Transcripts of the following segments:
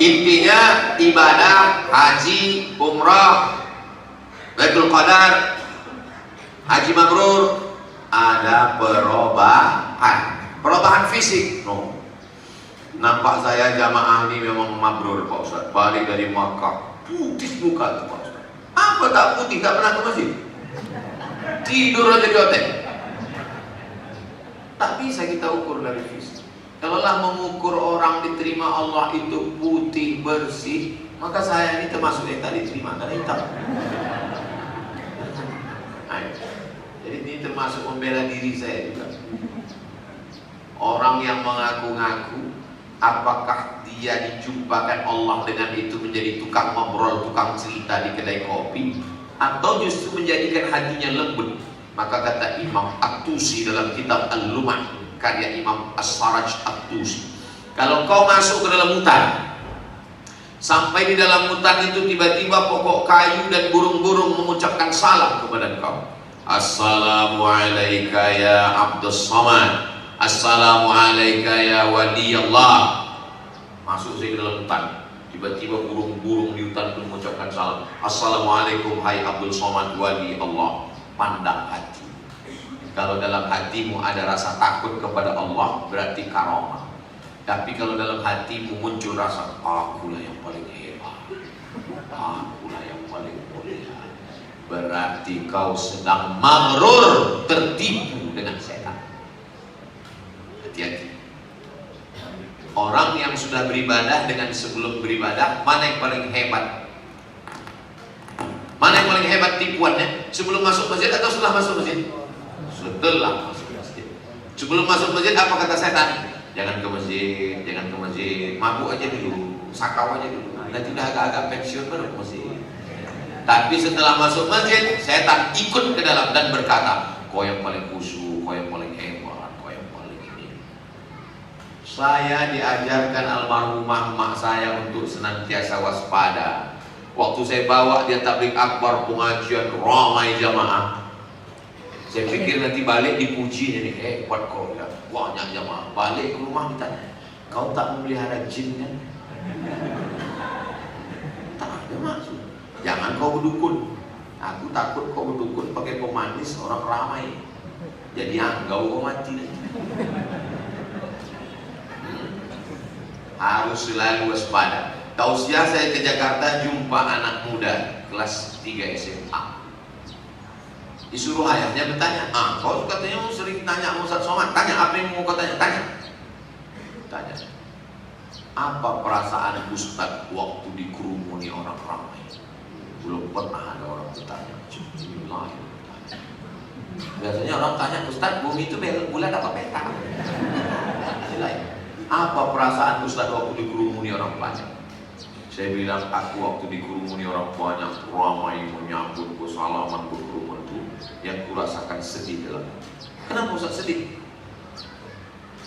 Intinya ibadah, haji, umrah, Baitul Qadar, haji mabrur, ada perubahan fisik. No. Nampak saya jamaah ini memang mabrur Pak Ustaz, balik dari Makkah, putih muka tuh Pak Ustaz. Apa tak putih, tak pernah ke masjid, tidur aja di hotel. Tak bisa kita ukur dari fisik. Kalaulah mengukur orang diterima Allah itu putih bersih, maka saya ini termasuk yang tak diterima karena hitam. Jadi ini termasuk membela diri saya juga. Orang yang mengaku-ngaku, apakah dia dijumpakan Allah dengan itu menjadi tukang ngobrol, tukang cerita di kedai kopi, atau justru menjadikan hatinya lembut? Maka kata Imam At-Tusi dalam kitab Al-Lumah, karya Imam As-Saraj At-Tusi, kalau kau masuk ke dalam hutan, sampai di dalam hutan itu tiba-tiba pokok kayu dan burung-burung mengucapkan salam kepada kau, Assalamualaikum ya Abdus Samad, Assalamualaikum ya Wali Allah. Masuk saya ke dalam hutan, tiba-tiba burung-burung di hutan itu mengucapkan salam, Assalamualaikum hai Abdul Samad Wali Allah. Pandang hati. Kalau dalam hatimu ada rasa takut kepada Allah, berarti karamah. Tapi kalau dalam hatimu muncul rasa, akulah yang paling hebat, akulah yang paling mulia, berarti kau sedang maghrur, tertipu dengan setan. Hati-hati. Orang yang sudah beribadah dengan sebelum beribadah, mana yang paling hebat? Mana yang paling hebat tipuannya? Sebelum masuk masjid atau setelah masuk masjid? Setelah masuk masjid. Sebelum masuk masjid apa kata setan? Jangan ke masjid, jangan ke masjid, mabuk aja dulu, sakau aja dulu. Nanti udah agak-agak pensiun baru ke masjid. Tapi setelah masuk masjid, setan ikut ke dalam dan berkata, kau yang paling khusyuk, kau yang paling hebat, kau yang paling ini. Saya diajarkan almarhumah mak saya untuk senantiasa waspada. Waktu saya bawa dia tabligh akbar, pengajian ramai jamaah, saya pikir nanti balik dipuji nih, hebat kau ya, banyak jamaah. Balik ke rumah ditanya, kau tak memelihara jin kan? Tak ada maksud. Jangan kau berdukun. Aku takut kau berdukun pakai pemanis orang ramai, jadi anggau kau mati nanti. Harus selalu waspada. Tausiah saya ke Jakarta, jumpa anak muda kelas 3 SMA. Disuruh ayahnya bertanya, kau katanya sering tanya Ustaz Somad, tanya apa yang mau kau tanya? Tanya. Apa perasaan Ustaz waktu dikerumuni orang ramai? Belum pernah ada orang bertanya. Biasanya orang tanya, Ustaz, bumi itu bulat apa petak? Apa perasaan Ustaz waktu dikerumuni orang banyak? Saya bilang, aku waktu dikerumuni orang banyak, ramai menyambut, bersalaman, berkerumun itu, yang kurasakan sedih dalam. Kenapa Ustaz sedih?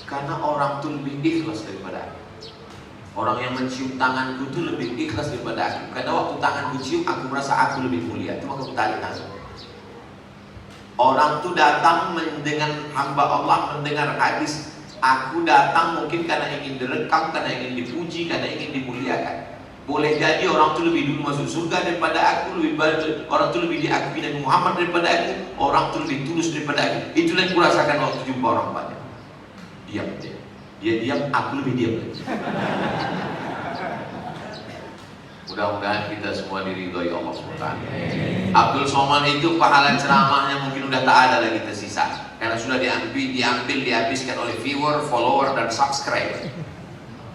Karena orang itu lebih ikhlas daripada aku. Orang yang mencium tanganku itu lebih ikhlas daripada aku. Karena waktu tanganku cium, aku merasa aku lebih mulia. Itu maka aku tarik tangan. Orang itu datang dengan hamba Allah, mendengar hadis. Aku datang mungkin karena ingin direkam, karena ingin dipuji, karena ingin dimuliakan. Boleh jadi orang itu lebih dulu masuk surga daripada aku, orang itu lebih diakui Nabi Muhammad daripada aku, orang itu lebih tulus daripada aku. Itulah yang kurasakan waktu jumpa orang banyak. Diam dia. Dia diam, aku lebih diam lagi. Mudah-mudahan kita semua diridhoi Allah SWT. Abdul Somad itu pahala ceramahnya mungkin udah tak ada lagi tersisa, karena sudah dihabiskan oleh viewer, follower, dan subscriber.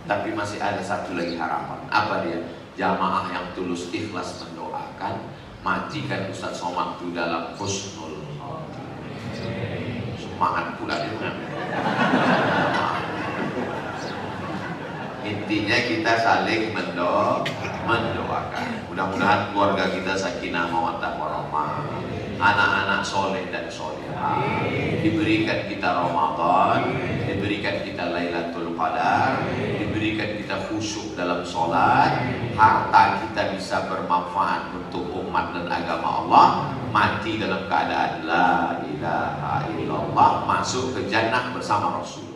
Tapi masih ada satu lagi harapan. Apa dia? Jamaah yang tulus ikhlas mendoakan, matikan Ustaz Somad itu dalam husnul semangat pula dia. Intinya kita saling mendoakan. Mudah-mudahan keluarga kita sakinah mawaddah warahmah, anak-anak soleh dan solehah, diberikan kita Ramadan, diberikan kita Lailatul Qadar, diberikan kita khusyuk dalam sholat, harta kita bisa bermanfaat untuk umat dan agama Allah, mati dalam keadaan la ilaha illallah, masuk ke jannah bersama Rasul.